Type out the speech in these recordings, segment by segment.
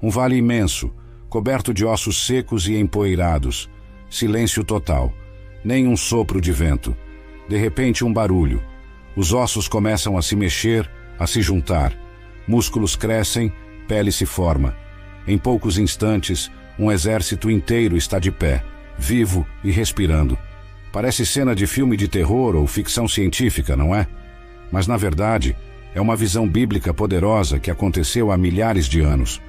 Um vale imenso, coberto de ossos secos e empoeirados. Silêncio total. Nem um sopro de vento. De repente, um barulho. Os ossos começam a se mexer, a se juntar. Músculos crescem, pele se forma. Em poucos instantes, um exército inteiro está de pé, vivo e respirando. Parece cena de filme de terror ou ficção científica, não é? Mas, na verdade, é uma visão bíblica poderosa que aconteceu há milhares de anos.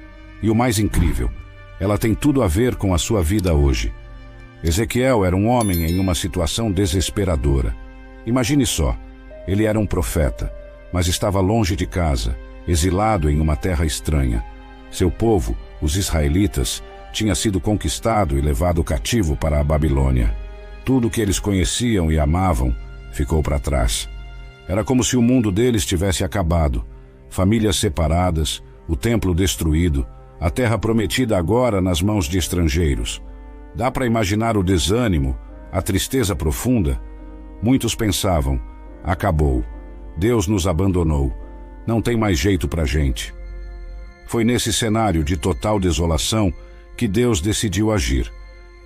E o mais incrível, ela tem tudo a ver com a sua vida hoje. Ezequiel era um homem em uma situação desesperadora. Imagine só, ele era um profeta, mas estava longe de casa, exilado em uma terra estranha. Seu povo, os israelitas, tinha sido conquistado e levado cativo para a Babilônia. Tudo que eles conheciam e amavam ficou para trás. Era como se o mundo deles tivesse acabado. Famílias separadas, o templo destruído, a terra prometida agora nas mãos de estrangeiros. Dá para imaginar o desânimo, a tristeza profunda? Muitos pensavam, acabou, Deus nos abandonou, não tem mais jeito para a gente. Foi nesse cenário de total desolação que Deus decidiu agir.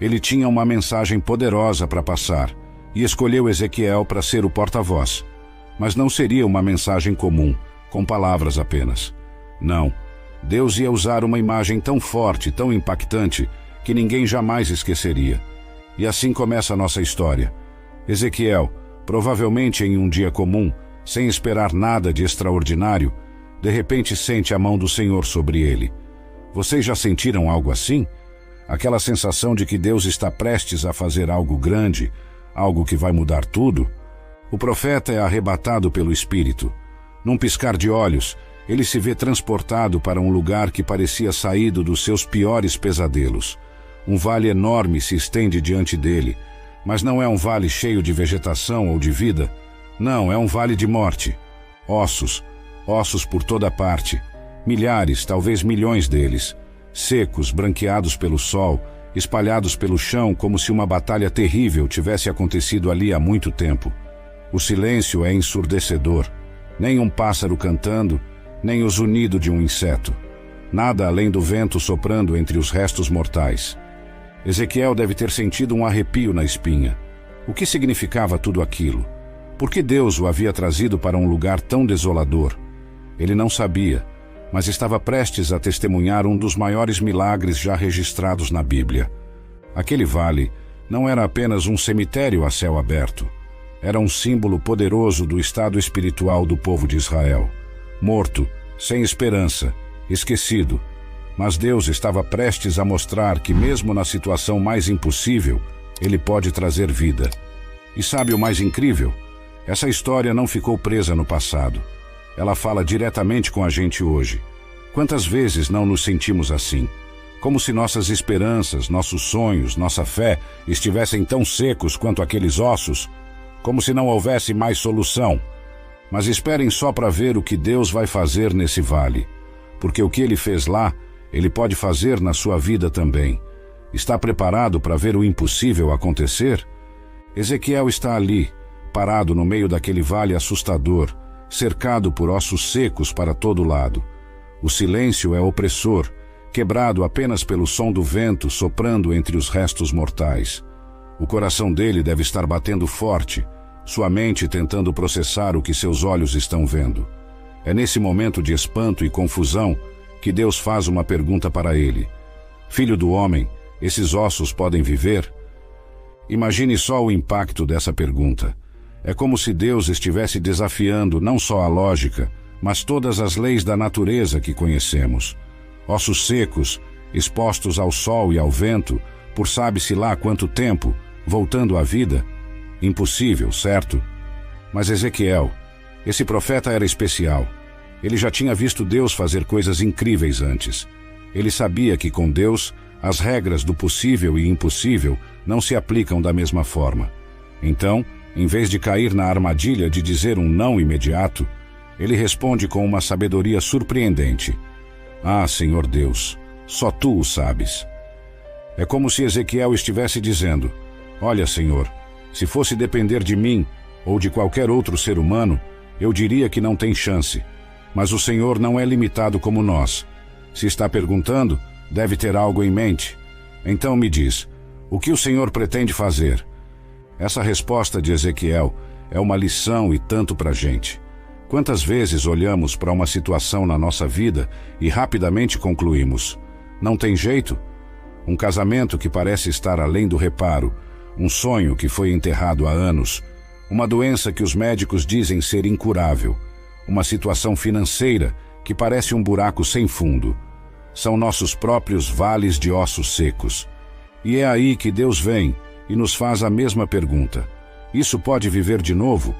Ele tinha uma mensagem poderosa para passar e escolheu Ezequiel para ser o porta-voz. Mas não seria uma mensagem comum, com palavras apenas. Não. Deus ia usar uma imagem tão forte, tão impactante, que ninguém jamais esqueceria. E assim começa a nossa história. Ezequiel, provavelmente em um dia comum, sem esperar nada de extraordinário, de repente sente a mão do Senhor sobre ele. Vocês já sentiram algo assim? Aquela sensação de que Deus está prestes a fazer algo grande, algo que vai mudar tudo? O profeta é arrebatado pelo Espírito. Num piscar de olhos, ele se vê transportado para um lugar que parecia saído dos seus piores pesadelos. Um vale enorme se estende diante dele, mas não é um vale cheio de vegetação ou de vida. Não, é um vale de morte. Ossos, ossos por toda parte. Milhares, talvez milhões deles. Secos, branqueados pelo sol, espalhados pelo chão como se uma batalha terrível tivesse acontecido ali há muito tempo. O silêncio é ensurdecedor. Nem um pássaro cantando, nem o zunido de um inseto. Nada além do vento soprando entre os restos mortais. Ezequiel deve ter sentido um arrepio na espinha. O que significava tudo aquilo? Por que Deus o havia trazido para um lugar tão desolador? Ele não sabia, mas estava prestes a testemunhar um dos maiores milagres já registrados na Bíblia. Aquele vale não era apenas um cemitério a céu aberto. Era um símbolo poderoso do estado espiritual do povo de Israel. Morto, sem esperança, esquecido. Mas Deus estava prestes a mostrar que mesmo na situação mais impossível, Ele pode trazer vida. E sabe o mais incrível? Essa história não ficou presa no passado. Ela fala diretamente com a gente hoje. Quantas vezes não nos sentimos assim? Como se nossas esperanças, nossos sonhos, nossa fé estivessem tão secos quanto aqueles ossos, como se não houvesse mais solução. Mas esperem só para ver o que Deus vai fazer nesse vale, porque o que Ele fez lá, Ele pode fazer na sua vida também. Está preparado para ver o impossível acontecer? Ezequiel está ali, parado no meio daquele vale assustador, cercado por ossos secos para todo lado. O silêncio é opressor, quebrado apenas pelo som do vento soprando entre os restos mortais. O coração dele deve estar batendo forte, sua mente tentando processar o que seus olhos estão vendo. É nesse momento de espanto e confusão que Deus faz uma pergunta para ele. Filho do homem, esses ossos podem viver? Imagine só o impacto dessa pergunta. É como se Deus estivesse desafiando não só a lógica, mas todas as leis da natureza que conhecemos. Ossos secos, expostos ao sol e ao vento, por sabe-se lá quanto tempo, voltando à vida? Impossível, certo? Mas Ezequiel, esse profeta era especial. Ele já tinha visto Deus fazer coisas incríveis antes. Ele sabia que com Deus, as regras do possível e impossível não se aplicam da mesma forma. Então, em vez de cair na armadilha de dizer um não imediato, ele responde com uma sabedoria surpreendente. Ah, Senhor Deus, só Tu o sabes. É como se Ezequiel estivesse dizendo, olha, Senhor, se fosse depender de mim ou de qualquer outro ser humano, eu diria que não tem chance. Mas o Senhor não é limitado como nós. Se está perguntando, deve ter algo em mente. Então me diz, o que o Senhor pretende fazer? Essa resposta de Ezequiel é uma lição e tanto para a gente. Quantas vezes olhamos para uma situação na nossa vida e rapidamente concluímos: não tem jeito? Um casamento que parece estar além do reparo, um sonho que foi enterrado há anos, uma doença que os médicos dizem ser incurável, uma situação financeira que parece um buraco sem fundo. São nossos próprios vales de ossos secos. E é aí que Deus vem e nos faz a mesma pergunta: isso pode viver de novo?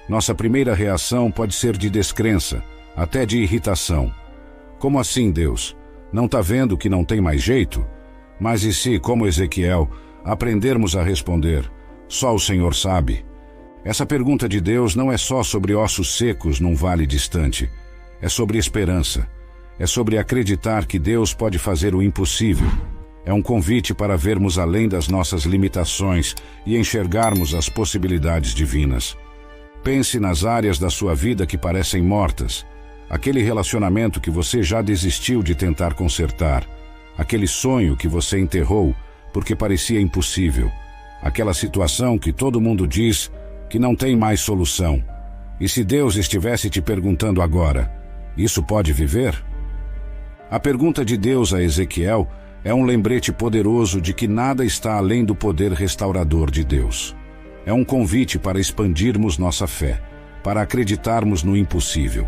Nossa primeira reação pode ser de descrença, até de irritação. Como assim, Deus? Não está vendo que não tem mais jeito? Mas e se, como Ezequiel, aprendermos a responder: só o Senhor sabe? Essa pergunta de Deus não é só sobre ossos secos num vale distante. É sobre esperança. É sobre acreditar que Deus pode fazer o impossível. É um convite para vermos além das nossas limitações e enxergarmos as possibilidades divinas. Pense nas áreas da sua vida que parecem mortas. Aquele relacionamento que você já desistiu de tentar consertar. Aquele sonho que você enterrou porque parecia impossível. Aquela situação que todo mundo diz que não tem mais solução. E se Deus estivesse te perguntando agora: isso pode viver? A pergunta de Deus a Ezequiel é um lembrete poderoso de que nada está além do poder restaurador de Deus. É um convite para expandirmos nossa fé, para acreditarmos no impossível.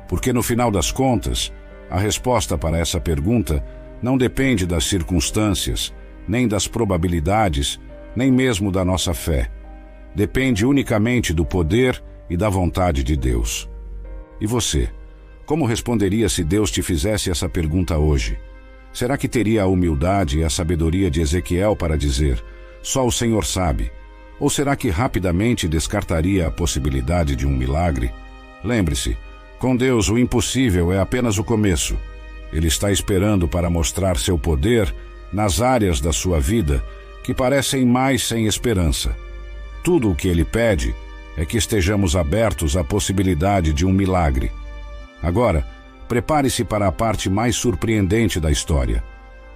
Porque no final das contas, a resposta para essa pergunta não depende das circunstâncias, nem das probabilidades, nem mesmo da nossa fé. Depende unicamente do poder e da vontade de Deus. E você? Como responderia se Deus te fizesse essa pergunta hoje? Será que teria a humildade e a sabedoria de Ezequiel para dizer: só o Senhor sabe? Ou será que rapidamente descartaria a possibilidade de um milagre? Lembre-se, com Deus o impossível é apenas o começo. Ele está esperando para mostrar seu poder nas áreas da sua vida que parecem mais sem esperança. Tudo o que Ele pede é que estejamos abertos à possibilidade de um milagre. Agora, prepare-se para a parte mais surpreendente da história.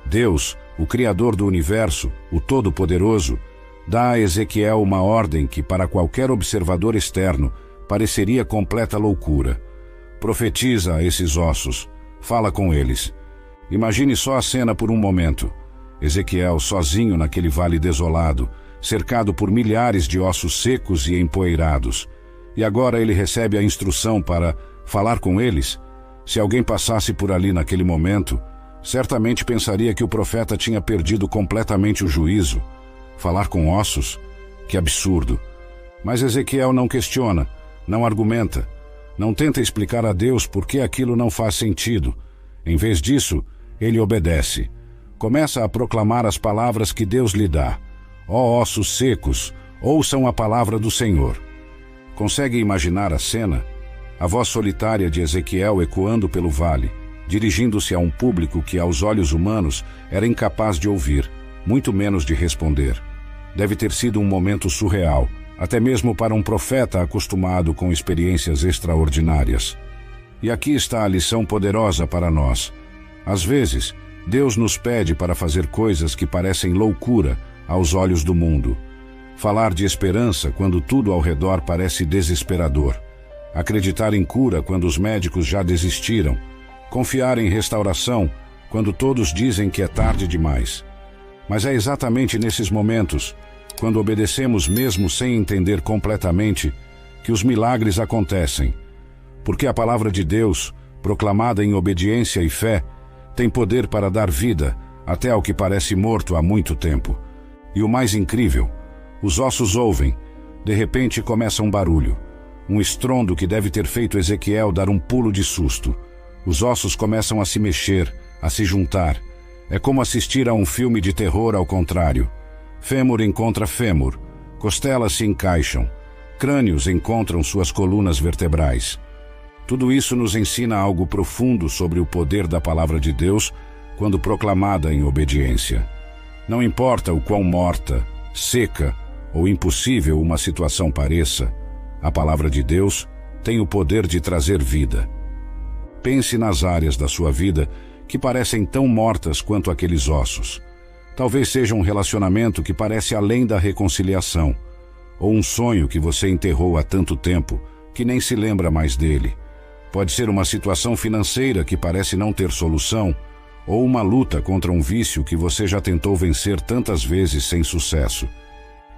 Deus, o Criador do Universo, o Todo-Poderoso, dá a Ezequiel uma ordem que para qualquer observador externo pareceria completa loucura. Profetiza a esses ossos, fala com eles. Imagine só a cena por um momento. Ezequiel sozinho naquele vale desolado, cercado por milhares de ossos secos e empoeirados. E agora ele recebe a instrução para falar com eles. Se alguém passasse por ali naquele momento, certamente pensaria que o profeta tinha perdido completamente o juízo. Falar com ossos? Que absurdo! Mas Ezequiel não questiona, não argumenta, não tenta explicar a Deus por que aquilo não faz sentido. Em vez disso, ele obedece. Começa a proclamar as palavras que Deus lhe dá. Ó ossos secos, ouçam a palavra do Senhor. Consegue imaginar a cena? A voz solitária de Ezequiel ecoando pelo vale, dirigindo-se a um público que aos olhos humanos era incapaz de ouvir, muito menos de responder. Deve ter sido um momento surreal, até mesmo para um profeta acostumado com experiências extraordinárias. E aqui está a lição poderosa para nós. Às vezes, Deus nos pede para fazer coisas que parecem loucura aos olhos do mundo. Falar de esperança quando tudo ao redor parece desesperador. Acreditar em cura quando os médicos já desistiram. Confiar em restauração quando todos dizem que é tarde demais. Mas é exatamente nesses momentos, quando obedecemos mesmo sem entender completamente, que os milagres acontecem. Porque a palavra de Deus, proclamada em obediência e fé, tem poder para dar vida até ao que parece morto há muito tempo. E o mais incrível, os ossos ouvem. De repente começa um barulho. Um estrondo que deve ter feito Ezequiel dar um pulo de susto. Os ossos começam a se mexer, a se juntar. É como assistir a um filme de terror ao contrário. Fêmur encontra fêmur, costelas se encaixam, crânios encontram suas colunas vertebrais. Tudo isso nos ensina algo profundo sobre o poder da palavra de Deus quando proclamada em obediência. Não importa o quão morta, seca ou impossível uma situação pareça, a palavra de Deus tem o poder de trazer vida. Pense nas áreas da sua vida que parecem tão mortas quanto aqueles ossos. Talvez seja um relacionamento que parece além da reconciliação, ou um sonho que você enterrou há tanto tempo que nem se lembra mais dele. Pode ser uma situação financeira que parece não ter solução, ou uma luta contra um vício que você já tentou vencer tantas vezes sem sucesso.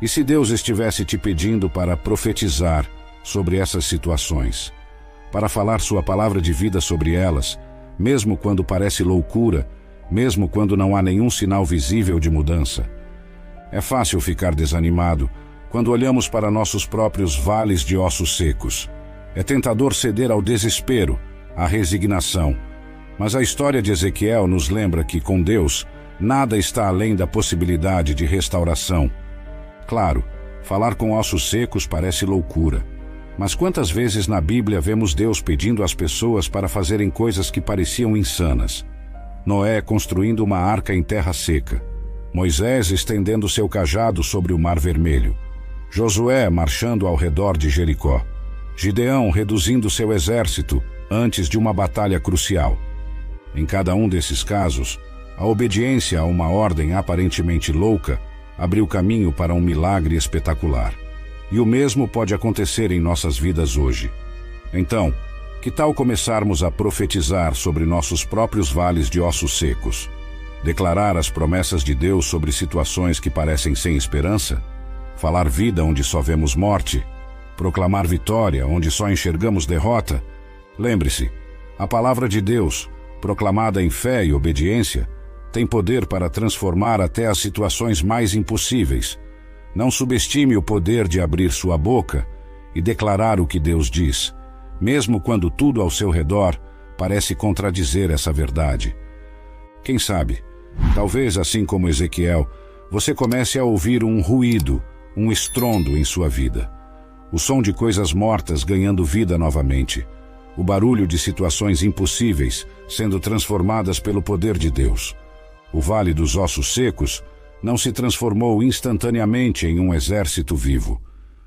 E se Deus estivesse te pedindo para profetizar sobre essas situações, para falar sua palavra de vida sobre elas, mesmo quando parece loucura, mesmo quando não há nenhum sinal visível de mudança? É fácil ficar desanimado quando olhamos para nossos próprios vales de ossos secos. É tentador ceder ao desespero, à resignação. Mas a história de Ezequiel nos lembra que, com Deus, nada está além da possibilidade de restauração. Claro, falar com ossos secos parece loucura. Mas quantas vezes na Bíblia vemos Deus pedindo às pessoas para fazerem coisas que pareciam insanas? Noé construindo uma arca em terra seca. Moisés estendendo seu cajado sobre o Mar Vermelho. Josué marchando ao redor de Jericó. Gideão reduzindo seu exército antes de uma batalha crucial. Em cada um desses casos, a obediência a uma ordem aparentemente louca abriu caminho para um milagre espetacular. E o mesmo pode acontecer em nossas vidas hoje. Então, que tal começarmos a profetizar sobre nossos próprios vales de ossos secos? Declarar as promessas de Deus sobre situações que parecem sem esperança? Falar vida onde só vemos morte? Proclamar vitória onde só enxergamos derrota? Lembre-se, a palavra de Deus, proclamada em fé e obediência, tem poder para transformar até as situações mais impossíveis. Não subestime o poder de abrir sua boca e declarar o que Deus diz, mesmo quando tudo ao seu redor parece contradizer essa verdade. Quem sabe, talvez assim como Ezequiel, você comece a ouvir um ruído, um estrondo em sua vida. O som de coisas mortas ganhando vida novamente. O barulho de situações impossíveis sendo transformadas pelo poder de Deus. O Vale dos Ossos Secos não se transformou instantaneamente em um exército vivo.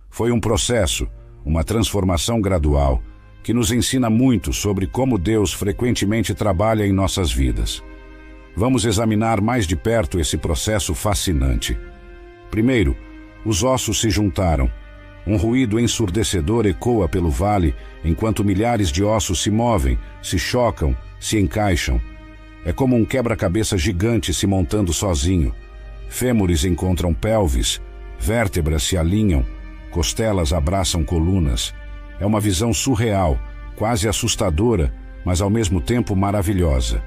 Foi um processo, uma transformação gradual, que nos ensina muito sobre como Deus frequentemente trabalha em nossas vidas. Vamos examinar mais de perto esse processo fascinante. Primeiro, os ossos se juntaram. Um ruído ensurdecedor ecoa pelo vale enquanto milhares de ossos se movem, se chocam, se encaixam. É como um quebra-cabeça gigante se montando sozinho. Fêmures encontram pelvis, vértebras se alinham, costelas abraçam colunas. É uma visão surreal, quase assustadora, mas ao mesmo tempo maravilhosa.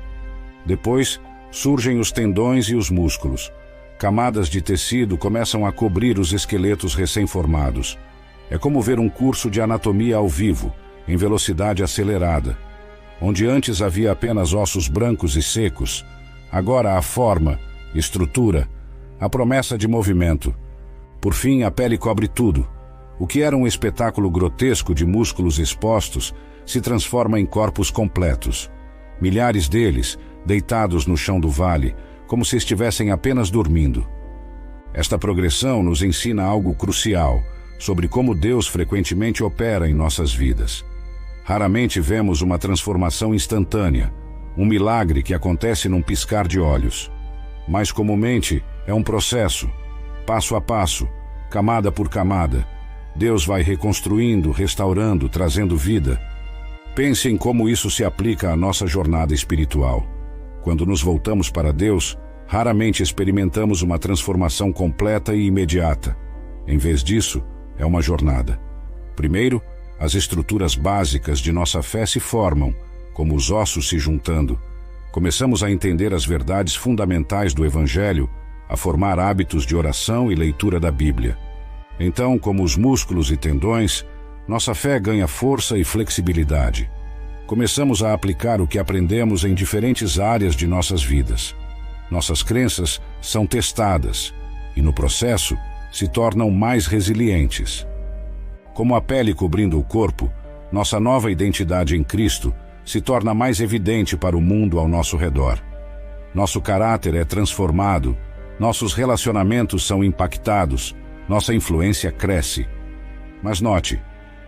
Depois, surgem os tendões e os músculos. Camadas de tecido começam a cobrir os esqueletos recém-formados. É como ver um curso de anatomia ao vivo, em velocidade acelerada. Onde antes havia apenas ossos brancos e secos, agora há forma, estrutura, a promessa de movimento. Por fim, a pele cobre tudo. O que era um espetáculo grotesco de músculos expostos se transforma em corpos completos. Milhares deles, deitados no chão do vale, como se estivessem apenas dormindo. Esta progressão nos ensina algo crucial sobre como Deus frequentemente opera em nossas vidas. Raramente vemos uma transformação instantânea, um milagre que acontece num piscar de olhos. Mais comumente, é um processo, passo a passo, camada por camada. Deus vai reconstruindo, restaurando, trazendo vida. Pense em como isso se aplica à nossa jornada espiritual. Quando nos voltamos para Deus, raramente experimentamos uma transformação completa e imediata. Em vez disso, é uma jornada. Primeiro, as estruturas básicas de nossa fé se formam, como os ossos se juntando. Começamos a entender as verdades fundamentais do Evangelho, a formar hábitos de oração e leitura da Bíblia. Então, como os músculos e tendões, nossa fé ganha força e flexibilidade. Começamos a aplicar o que aprendemos em diferentes áreas de nossas vidas. Nossas crenças são testadas e, no processo, se tornam mais resilientes. Como a pele cobrindo o corpo, nossa nova identidade em Cristo se torna mais evidente para o mundo ao nosso redor. Nosso caráter é transformado, nossos relacionamentos são impactados, nossa influência cresce. Mas note,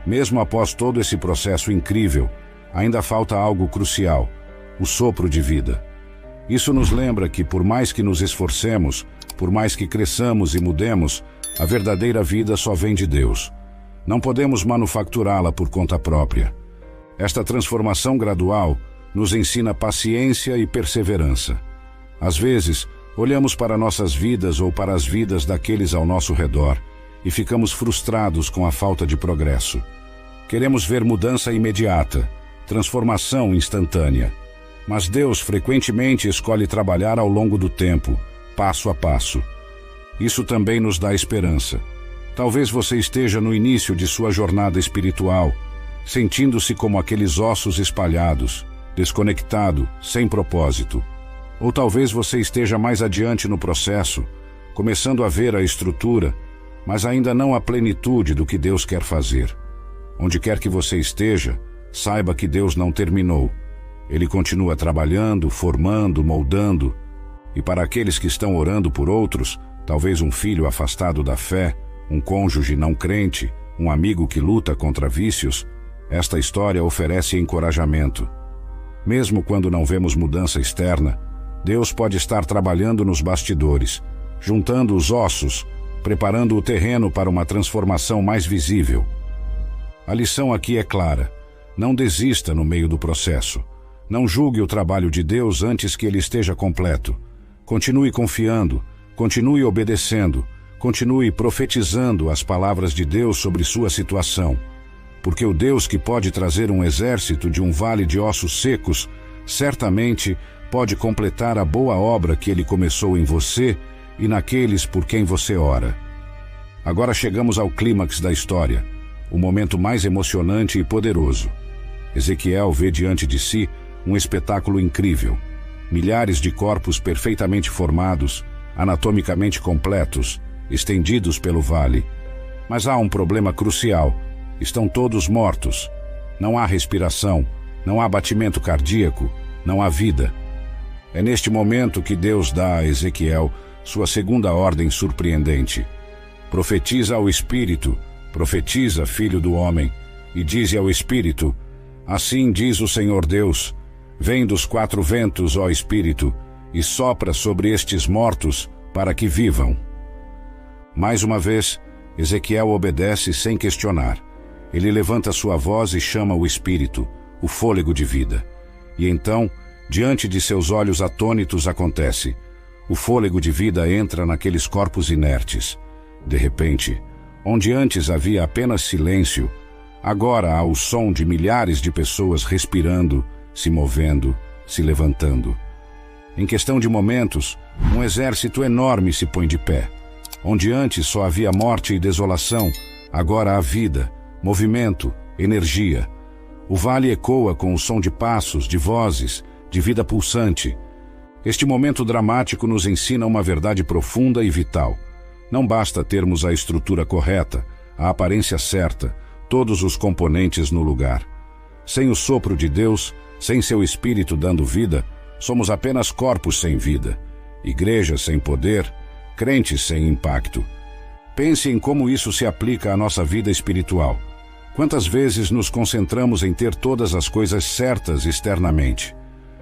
mesmo após todo esse processo incrível, ainda falta algo crucial: o sopro de vida. Isso nos lembra que, por mais que nos esforcemos, por mais que cresçamos e mudemos, a verdadeira vida só vem de Deus. Não podemos manufacturá-la por conta própria. Esta transformação gradual nos ensina paciência e perseverança. Às vezes, olhamos para nossas vidas ou para as vidas daqueles ao nosso redor e ficamos frustrados com a falta de progresso. Queremos ver mudança imediata, transformação instantânea. Mas Deus frequentemente escolhe trabalhar ao longo do tempo, passo a passo. Isso também nos dá esperança. Talvez você esteja no início de sua jornada espiritual, sentindo-se como aqueles ossos espalhados, desconectado, sem propósito. Ou talvez você esteja mais adiante no processo, começando a ver a estrutura, mas ainda não a plenitude do que Deus quer fazer. Onde quer que você esteja, saiba que Deus não terminou. Ele continua trabalhando, formando, moldando. E para aqueles que estão orando por outros, talvez um filho afastado da fé, um cônjuge não crente, um amigo que luta contra vícios, esta história oferece encorajamento. Mesmo quando não vemos mudança externa, Deus pode estar trabalhando nos bastidores, juntando os ossos, preparando o terreno para uma transformação mais visível. A lição aqui é clara: não desista no meio do processo. Não julgue o trabalho de Deus antes que ele esteja completo. Continue confiando, continue obedecendo, continue profetizando as palavras de Deus sobre sua situação. Porque o Deus que pode trazer um exército de um vale de ossos secos, certamente pode completar a boa obra que ele começou em você e naqueles por quem você ora. Agora chegamos ao clímax da história, o momento mais emocionante e poderoso. Ezequiel vê diante de si um espetáculo incrível. Milhares de corpos perfeitamente formados, anatomicamente completos, estendidos pelo vale. Mas há um problema crucial: estão todos mortos. Não há respiração, não há batimento cardíaco, não há vida. É neste momento que Deus dá a Ezequiel sua segunda ordem surpreendente. Profetiza ao Espírito, profetiza, filho do homem, e dize ao Espírito: assim diz o Senhor Deus, vem dos quatro ventos, ó Espírito, e sopra sobre estes mortos para que vivam. Mais uma vez, Ezequiel obedece sem questionar. Ele levanta sua voz e chama o Espírito, o fôlego de vida. E então, diante de seus olhos atônitos, acontece: o fôlego de vida entra naqueles corpos inertes. De repente, onde antes havia apenas silêncio, agora há o som de milhares de pessoas respirando, se movendo, se levantando. Em questão de momentos, um exército enorme se põe de pé. Onde antes só havia morte e desolação, agora há vida, movimento, energia. O vale ecoa com o som de passos, de vozes, de vida pulsante. Este momento dramático nos ensina uma verdade profunda e vital. Não basta termos a estrutura correta, a aparência certa, todos os componentes no lugar. Sem o sopro de Deus, sem seu Espírito dando vida, somos apenas corpos sem vida, igrejas sem poder, crentes sem impacto. Pense em como isso se aplica à nossa vida espiritual. Quantas vezes nos concentramos em ter todas as coisas certas externamente?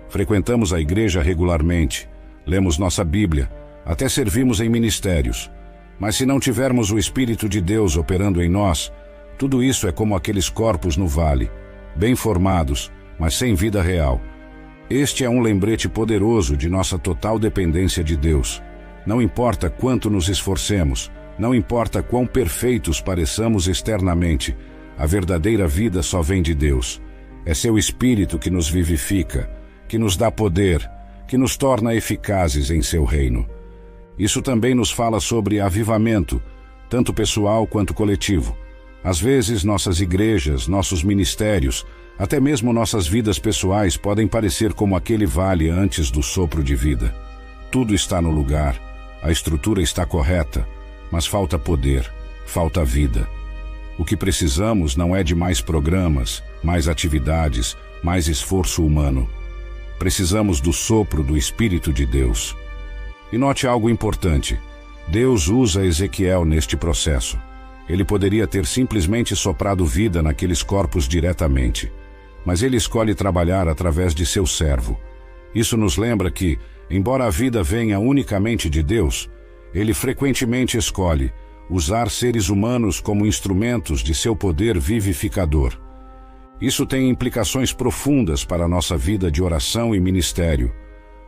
Frequentamos a igreja regularmente, lemos nossa Bíblia, até servimos em ministérios. Mas se não tivermos o Espírito de Deus operando em nós, tudo isso é como aqueles corpos no vale, bem formados, mas sem vida real. Este é um lembrete poderoso de nossa total dependência de Deus. Não importa quanto nos esforcemos, não importa quão perfeitos pareçamos externamente, a verdadeira vida só vem de Deus. É seu Espírito que nos vivifica, que nos dá poder, que nos torna eficazes em seu reino. Isso também nos fala sobre avivamento, tanto pessoal quanto coletivo. Às vezes, nossas igrejas, nossos ministérios, até mesmo nossas vidas pessoais podem parecer como aquele vale antes do sopro de vida. Tudo está no lugar, a estrutura está correta, mas falta poder, falta vida. O que precisamos não é de mais programas, mais atividades, mais esforço humano. Precisamos do sopro do Espírito de Deus. E note algo importante: Deus usa Ezequiel neste processo. Ele poderia ter simplesmente soprado vida naqueles corpos diretamente, mas ele escolhe trabalhar através de seu servo. Isso nos lembra que, Embora a vida venha unicamente de Deus, Ele frequentemente escolhe usar seres humanos como instrumentos de seu poder vivificador. Isso tem implicações profundas para a nossa vida de oração e ministério.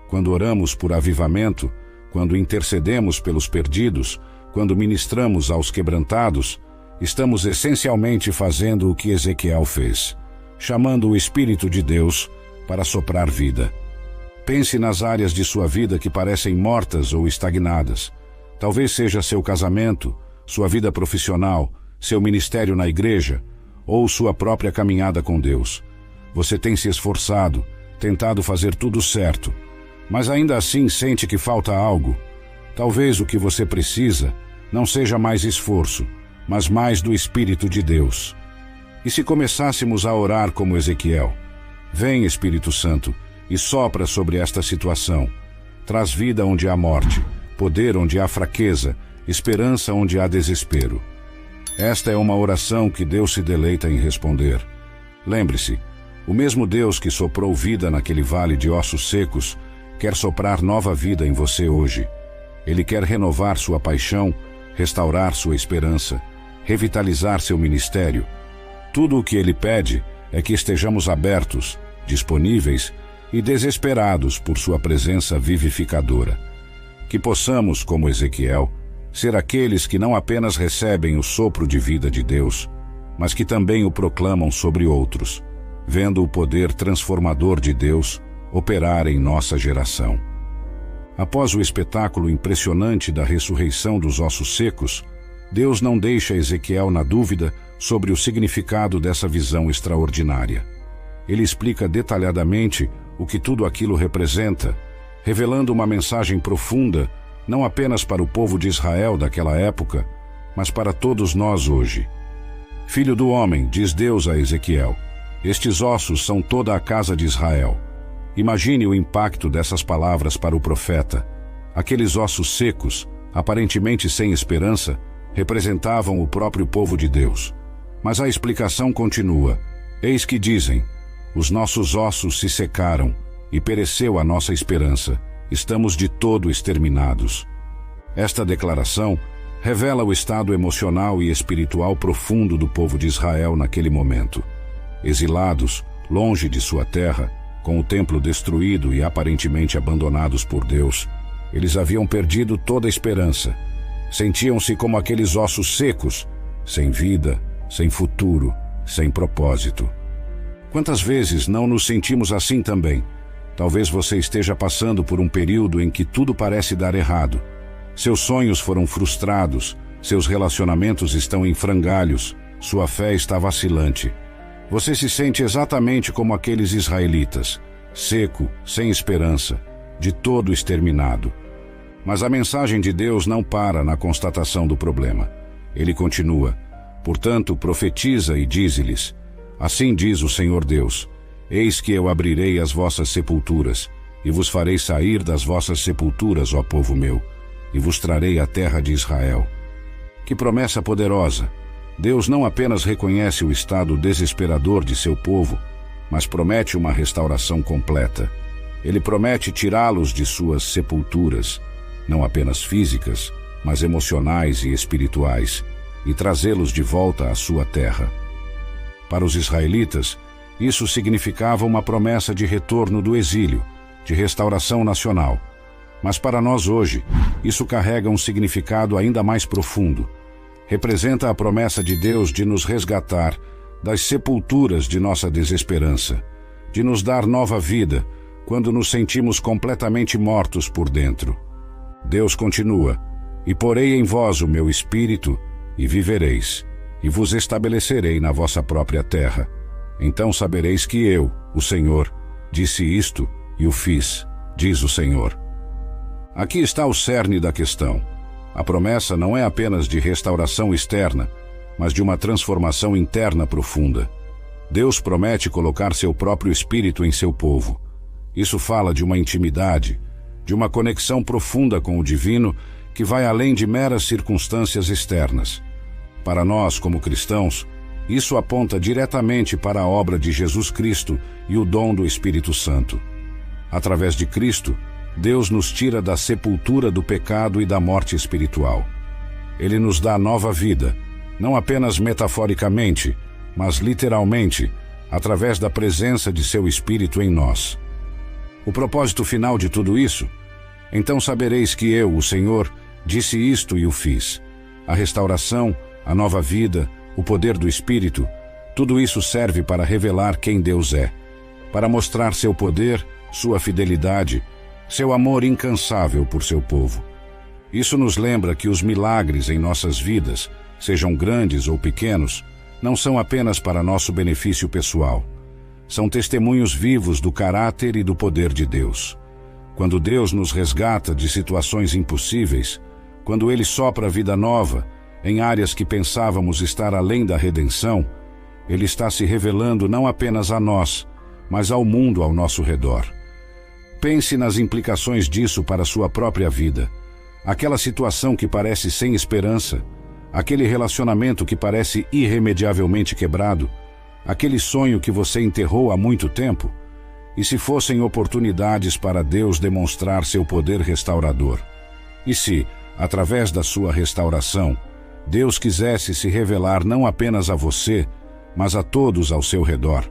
Quando oramos por avivamento, quando intercedemos pelos perdidos, quando ministramos aos quebrantados, estamos essencialmente fazendo o que Ezequiel fez, chamando o Espírito de Deus para soprar vida. Pense nas áreas de sua vida que parecem mortas ou estagnadas. Talvez seja seu casamento, sua vida profissional, seu ministério na igreja ou sua própria caminhada com Deus. Você tem se esforçado, tentado fazer tudo certo, mas ainda assim sente que falta algo. Talvez o que você precisa não seja mais esforço, mas mais do Espírito de Deus. E se começássemos a orar como Ezequiel? Vem, Espírito Santo, e sopra sobre esta situação. Traz vida onde há morte, poder onde há fraqueza, esperança onde há desespero. Esta é uma oração que Deus se deleita em responder. Lembre-se, o mesmo Deus que soprou vida naquele vale de ossos secos quer soprar nova vida em você hoje. Ele quer renovar sua paixão, restaurar sua esperança, revitalizar seu ministério. Tudo o que Ele pede é que estejamos abertos, disponíveis e desesperados por sua presença vivificadora. Que possamos, como Ezequiel, ser aqueles que não apenas recebem o sopro de vida de Deus, mas que também o proclamam sobre outros, vendo o poder transformador de Deus operar em nossa geração. Após o espetáculo impressionante da ressurreição dos ossos secos, Deus não deixa Ezequiel na dúvida sobre o significado dessa visão extraordinária. Ele explica detalhadamente o que tudo aquilo representa, revelando uma mensagem profunda, não apenas para o povo de Israel daquela época, mas para todos nós hoje. Filho do homem, diz Deus a Ezequiel, estes ossos são toda a casa de Israel. Imagine o impacto dessas palavras para o profeta. Aqueles ossos secos, aparentemente sem esperança, representavam o próprio povo de Deus. Mas a explicação continua. Eis que dizem, os nossos ossos se secaram e pereceu a nossa esperança. Estamos de todo exterminados. Esta declaração revela o estado emocional e espiritual profundo do povo de Israel naquele momento. Exilados, longe de sua terra, com o templo destruído e aparentemente abandonados por Deus, eles haviam perdido toda a esperança. Sentiam-se como aqueles ossos secos, sem vida, sem futuro, sem propósito. Quantas vezes não nos sentimos assim também? Talvez você esteja passando por um período em que tudo parece dar errado. Seus sonhos foram frustrados, seus relacionamentos estão em frangalhos, sua fé está vacilante. Você se sente exatamente como aqueles israelitas, seco, sem esperança, de todo exterminado. Mas a mensagem de Deus não para na constatação do problema. Ele continua, portanto, profetiza e dize-lhes, assim diz o Senhor Deus, eis que eu abrirei as vossas sepulturas, e vos farei sair das vossas sepulturas, ó povo meu, e vos trarei a terra de Israel. Que promessa poderosa! Deus não apenas reconhece o estado desesperador de seu povo, mas promete uma restauração completa. Ele promete tirá-los de suas sepulturas, não apenas físicas, mas emocionais e espirituais, e trazê-los de volta à sua terra. Para os israelitas, isso significava uma promessa de retorno do exílio, de restauração nacional. Mas para nós hoje, isso carrega um significado ainda mais profundo. Representa a promessa de Deus de nos resgatar das sepulturas de nossa desesperança, de nos dar nova vida quando nos sentimos completamente mortos por dentro. Deus continua, e porei em vós o meu espírito, e vivereis, e vos estabelecerei na vossa própria terra. Então sabereis que eu, o Senhor, disse isto e o fiz, diz o Senhor. Aqui está o cerne da questão. A promessa não é apenas de restauração externa, mas de uma transformação interna profunda. Deus promete colocar seu próprio espírito em seu povo. Isso fala de uma intimidade, de uma conexão profunda com o divino que vai além de meras circunstâncias externas. Para nós, como cristãos, isso aponta diretamente para a obra de Jesus Cristo e o dom do Espírito Santo. Através de Cristo, Deus nos tira da sepultura do pecado e da morte espiritual. Ele nos dá nova vida, não apenas metaforicamente, mas literalmente, através da presença de seu Espírito em nós. O propósito final de tudo isso? Então sabereis que eu, o Senhor, disse isto e o fiz. A restauração, a nova vida, o poder do Espírito, tudo isso serve para revelar quem Deus é, para mostrar seu poder, sua fidelidade, seu amor incansável por seu povo. Isso nos lembra que os milagres em nossas vidas, sejam grandes ou pequenos, não são apenas para nosso benefício pessoal. São testemunhos vivos do caráter e do poder de Deus. Quando Deus nos resgata de situações impossíveis, quando Ele sopra vida nova em áreas que pensávamos estar além da redenção, Ele está se revelando não apenas a nós, mas ao mundo ao nosso redor. Pense nas implicações disso para a sua própria vida. Aquela situação que parece sem esperança, aquele relacionamento que parece irremediavelmente quebrado, aquele sonho que você enterrou há muito tempo, e se fossem oportunidades para Deus demonstrar seu poder restaurador? E se, através da sua restauração, Deus quisesse se revelar não apenas a você, mas a todos ao seu redor?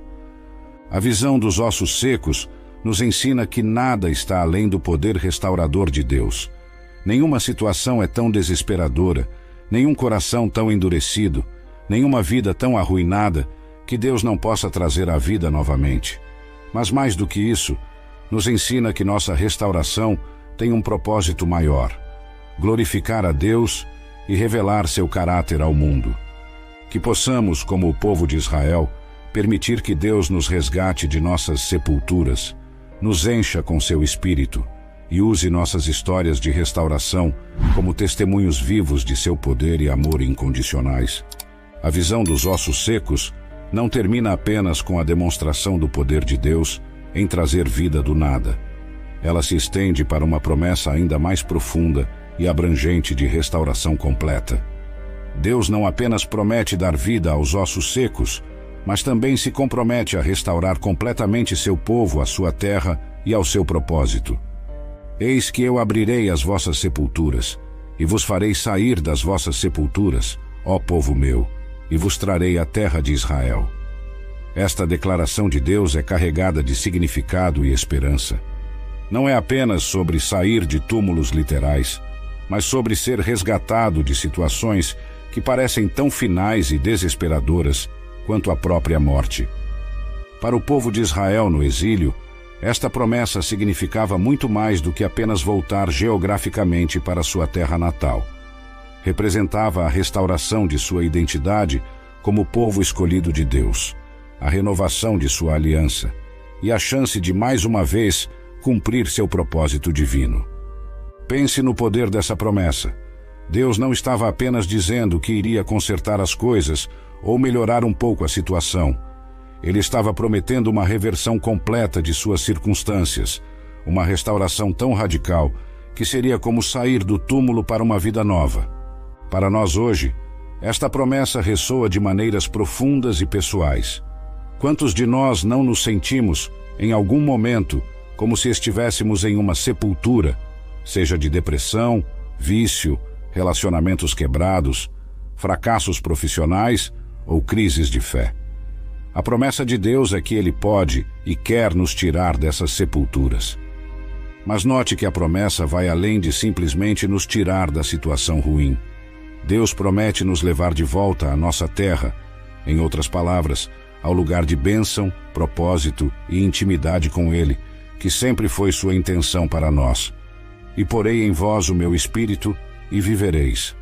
A visão dos ossos secos nos ensina que nada está além do poder restaurador de Deus. Nenhuma situação é tão desesperadora, nenhum coração tão endurecido, nenhuma vida tão arruinada que Deus não possa trazer à vida novamente. Mas mais do que isso, nos ensina que nossa restauração tem um propósito maior: glorificar a Deus e revelar seu caráter ao mundo. Que possamos, como o povo de Israel, permitir que Deus nos resgate de nossas sepulturas, nos encha com seu Espírito e use nossas histórias de restauração como testemunhos vivos de seu poder e amor incondicionais. A visão dos ossos secos não termina apenas com a demonstração do poder de Deus em trazer vida do nada. Ela se estende para uma promessa ainda mais profunda e abrangente de restauração completa. Deus não apenas promete dar vida aos ossos secos, mas também se compromete a restaurar completamente seu povo, a sua terra e ao seu propósito. Eis que eu abrirei as vossas sepulturas, e vos farei sair das vossas sepulturas, ó povo meu, e vos trarei a terra de Israel. Esta declaração de Deus é carregada de significado e esperança. Não é apenas sobre sair de túmulos literais, mas sobre ser resgatado de situações que parecem tão finais e desesperadoras quanto a própria morte. Para o povo de Israel no exílio, esta promessa significava muito mais do que apenas voltar geograficamente para sua terra natal. Representava a restauração de sua identidade como povo escolhido de Deus, a renovação de sua aliança e a chance de mais uma vez cumprir seu propósito divino. Pense no poder dessa promessa. Deus não estava apenas dizendo que iria consertar as coisas ou melhorar um pouco a situação. Ele estava prometendo uma reversão completa de suas circunstâncias, uma restauração tão radical que seria como sair do túmulo para uma vida nova. Para nós hoje, esta promessa ressoa de maneiras profundas e pessoais. Quantos de nós não nos sentimos, em algum momento, como se estivéssemos em uma sepultura, seja de depressão, vício, relacionamentos quebrados, fracassos profissionais ou crises de fé? A promessa de Deus é que Ele pode e quer nos tirar dessas sepulturas. Mas note que a promessa vai além de simplesmente nos tirar da situação ruim. Deus promete nos levar de volta à nossa terra, em outras palavras, ao lugar de bênção, propósito e intimidade com Ele, que sempre foi sua intenção para nós. E porei em vós o meu espírito e vivereis.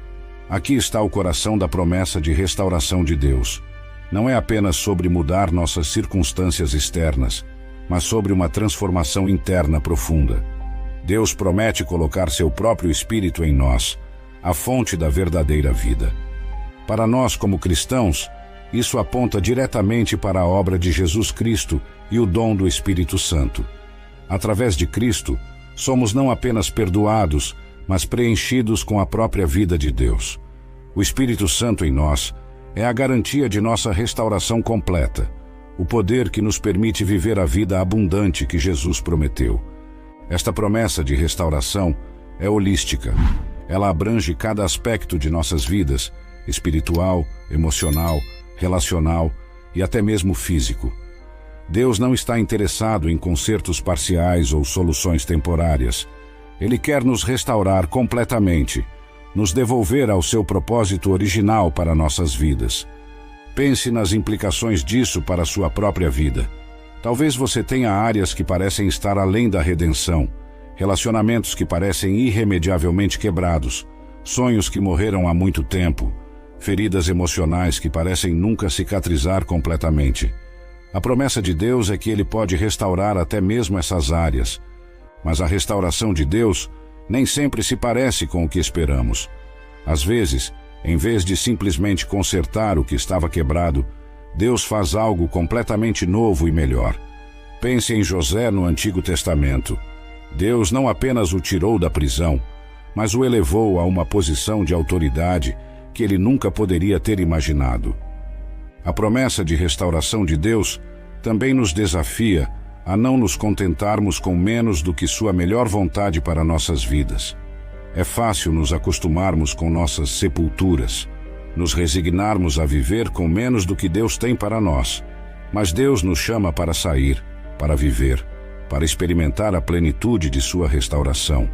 Aqui está o coração da promessa de restauração de Deus. Não é apenas sobre mudar nossas circunstâncias externas, mas sobre uma transformação interna profunda. Deus promete colocar seu próprio Espírito em nós, a fonte da verdadeira vida. Para nós, como cristãos, isso aponta diretamente para a obra de Jesus Cristo e o dom do Espírito Santo. Através de Cristo, somos não apenas perdoados, mas preenchidos com a própria vida de Deus. O Espírito Santo em nós é a garantia de nossa restauração completa, o poder que nos permite viver a vida abundante que Jesus prometeu. Esta promessa de restauração é holística. Ela abrange cada aspecto de nossas vidas, espiritual, emocional, relacional e até mesmo físico. Deus não está interessado em consertos parciais ou soluções temporárias. Ele quer nos restaurar completamente, nos devolver ao seu propósito original para nossas vidas. Pense nas implicações disso para a sua própria vida. Talvez você tenha áreas que parecem estar além da redenção, relacionamentos que parecem irremediavelmente quebrados, sonhos que morreram há muito tempo, feridas emocionais que parecem nunca cicatrizar completamente. A promessa de Deus é que Ele pode restaurar até mesmo essas áreas, mas a restauração de Deus nem sempre se parece com o que esperamos. Às vezes, em vez de simplesmente consertar o que estava quebrado, Deus faz algo completamente novo e melhor. Pense em José no Antigo Testamento. Deus não apenas o tirou da prisão, mas o elevou a uma posição de autoridade que ele nunca poderia ter imaginado. A promessa de restauração de Deus também nos desafia a não nos contentarmos com menos do que sua melhor vontade para nossas vidas. É fácil nos acostumarmos com nossas sepulturas, nos resignarmos a viver com menos do que Deus tem para nós. Mas Deus nos chama para sair, para viver, para experimentar a plenitude de sua restauração.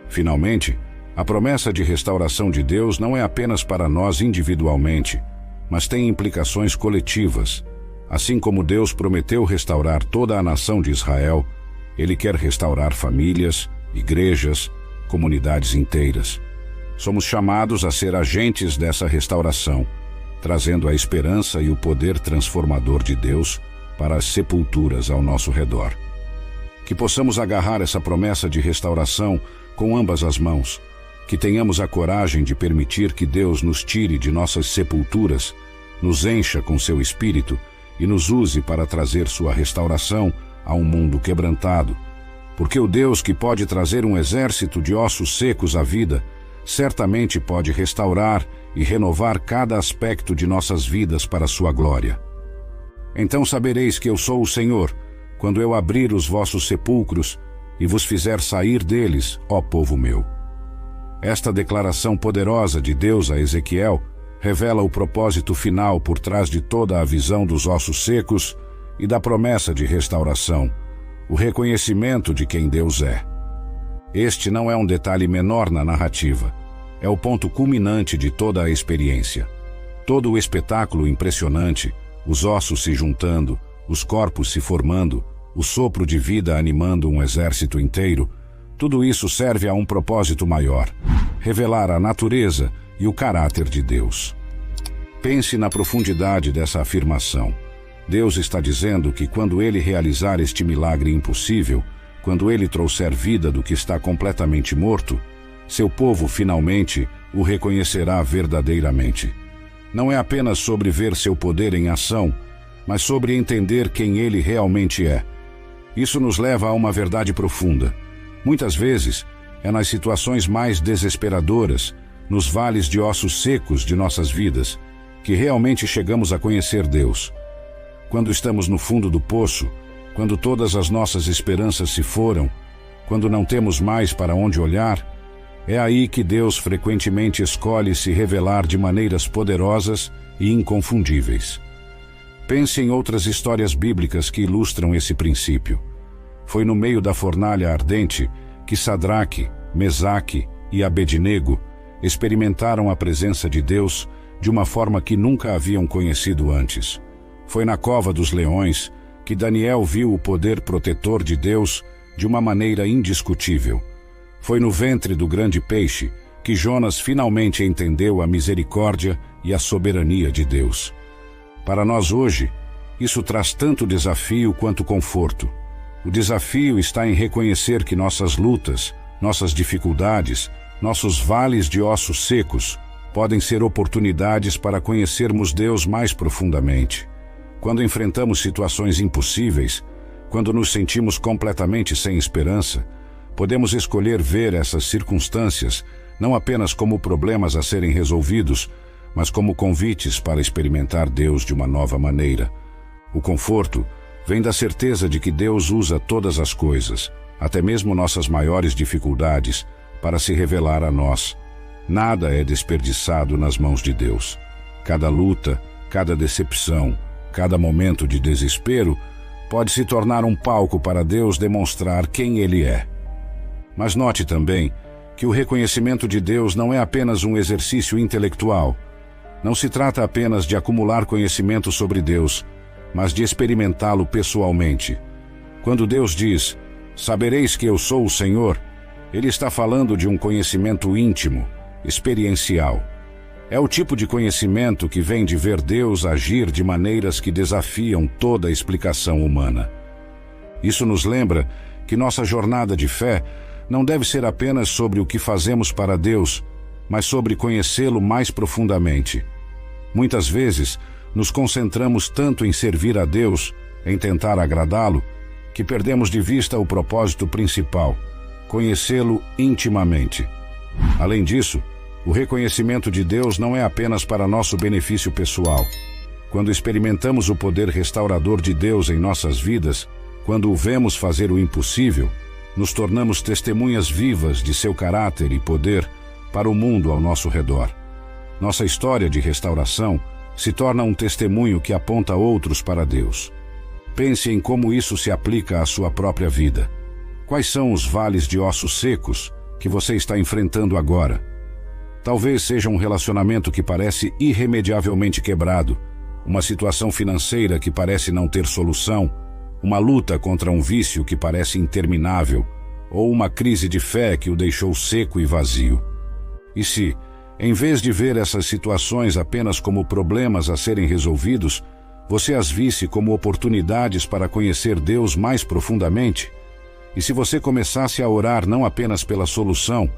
Finalmente, a promessa de restauração de Deus não é apenas para nós individualmente, mas tem implicações coletivas. Assim como Deus prometeu restaurar toda a nação de Israel, Ele quer restaurar famílias, igrejas, comunidades inteiras. Somos chamados a ser agentes dessa restauração, trazendo a esperança e o poder transformador de Deus para as sepulturas ao nosso redor. Que possamos agarrar essa promessa de restauração com ambas as mãos, que tenhamos a coragem de permitir que Deus nos tire de nossas sepulturas, nos encha com seu Espírito e nos use para trazer sua restauração a um mundo quebrantado. Porque o Deus que pode trazer um exército de ossos secos à vida, certamente pode restaurar e renovar cada aspecto de nossas vidas para sua glória. Então sabereis que eu sou o Senhor, quando eu abrir os vossos sepulcros e vos fizer sair deles, ó povo meu. Esta declaração poderosa de Deus a Ezequiel revela o propósito final por trás de toda a visão dos ossos secos e da promessa de restauração, o reconhecimento de quem Deus é. Este não é um detalhe menor na narrativa, é o ponto culminante de toda a experiência. Todo o espetáculo impressionante, os ossos se juntando, os corpos se formando, o sopro de vida animando um exército inteiro, tudo isso serve a um propósito maior: revelar a natureza e o caráter de Deus. Pense na profundidade dessa afirmação. Deus está dizendo que quando Ele realizar este milagre impossível, quando Ele trouxer vida do que está completamente morto, seu povo finalmente o reconhecerá verdadeiramente. Não é apenas sobre ver seu poder em ação, mas sobre entender quem Ele realmente é. Isso nos leva a uma verdade profunda. Muitas vezes, é nas situações mais desesperadoras, nos vales de ossos secos de nossas vidas, que realmente chegamos a conhecer Deus. Quando estamos no fundo do poço, quando todas as nossas esperanças se foram, quando não temos mais para onde olhar, é aí que Deus frequentemente escolhe se revelar de maneiras poderosas e inconfundíveis. Pense em outras histórias bíblicas que ilustram esse princípio. Foi no meio da fornalha ardente que Sadraque, Mesaque e Abednego experimentaram a presença de Deus de uma forma que nunca haviam conhecido antes. Foi na cova dos leões que Daniel viu o poder protetor de Deus de uma maneira indiscutível. Foi no ventre do grande peixe que Jonas finalmente entendeu a misericórdia e a soberania de Deus. Para nós hoje, isso traz tanto desafio quanto conforto. O desafio está em reconhecer que nossas lutas, nossas dificuldades, nossos vales de ossos secos podem ser oportunidades para conhecermos Deus mais profundamente. Quando enfrentamos situações impossíveis, quando nos sentimos completamente sem esperança, podemos escolher ver essas circunstâncias não apenas como problemas a serem resolvidos, mas como convites para experimentar Deus de uma nova maneira. O conforto vem da certeza de que Deus usa todas as coisas, até mesmo nossas maiores dificuldades, para se revelar a nós. Nada é desperdiçado nas mãos de Deus. Cada luta, cada decepção, cada momento de desespero pode se tornar um palco para Deus demonstrar quem Ele é. Mas note também que o reconhecimento de Deus não é apenas um exercício intelectual. Não se trata apenas de acumular conhecimento sobre Deus, mas de experimentá-lo pessoalmente. Quando Deus diz, "Sabereis que eu sou o Senhor", Ele está falando de um conhecimento íntimo, experiencial. É o tipo de conhecimento que vem de ver Deus agir de maneiras que desafiam toda a explicação humana. Isso nos lembra que nossa jornada de fé não deve ser apenas sobre o que fazemos para Deus, mas sobre conhecê-lo mais profundamente. Muitas vezes, nos concentramos tanto em servir a Deus, em tentar agradá-lo, que perdemos de vista o propósito principal, conhecê-lo intimamente. Além disso, o reconhecimento de Deus não é apenas para nosso benefício pessoal. Quando experimentamos o poder restaurador de Deus em nossas vidas, quando o vemos fazer o impossível, nos tornamos testemunhas vivas de seu caráter e poder para o mundo ao nosso redor. Nossa história de restauração se torna um testemunho que aponta outros para Deus. Pense em como isso se aplica à sua própria vida. Quais são os vales de ossos secos que você está enfrentando agora? Talvez seja um relacionamento que parece irremediavelmente quebrado, uma situação financeira que parece não ter solução, uma luta contra um vício que parece interminável, ou uma crise de fé que o deixou seco e vazio. E se, em vez de ver essas situações apenas como problemas a serem resolvidos, você as visse como oportunidades para conhecer Deus mais profundamente? E se você começasse a orar não apenas pela solução,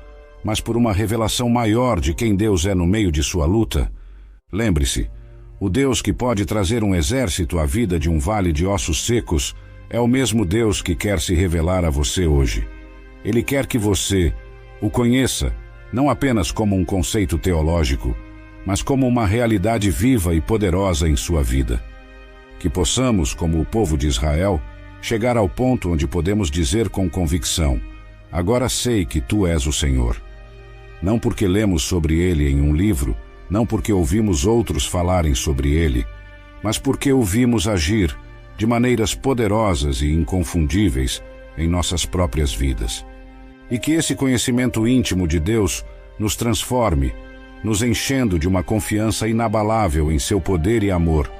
mas por uma revelação maior de quem Deus é no meio de sua luta? Lembre-se, o Deus que pode trazer um exército à vida de um vale de ossos secos é o mesmo Deus que quer se revelar a você hoje. Ele quer que você o conheça, não apenas como um conceito teológico, mas como uma realidade viva e poderosa em sua vida. Que possamos, como o povo de Israel, chegar ao ponto onde podemos dizer com convicção: agora sei que Tu és o Senhor. Não porque lemos sobre Ele em um livro, não porque ouvimos outros falarem sobre Ele, mas porque o vimos agir de maneiras poderosas e inconfundíveis em nossas próprias vidas. E que esse conhecimento íntimo de Deus nos transforme, nos enchendo de uma confiança inabalável em seu poder e amor,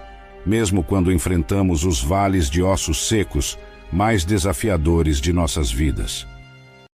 mesmo quando enfrentamos os vales de ossos secos mais desafiadores de nossas vidas.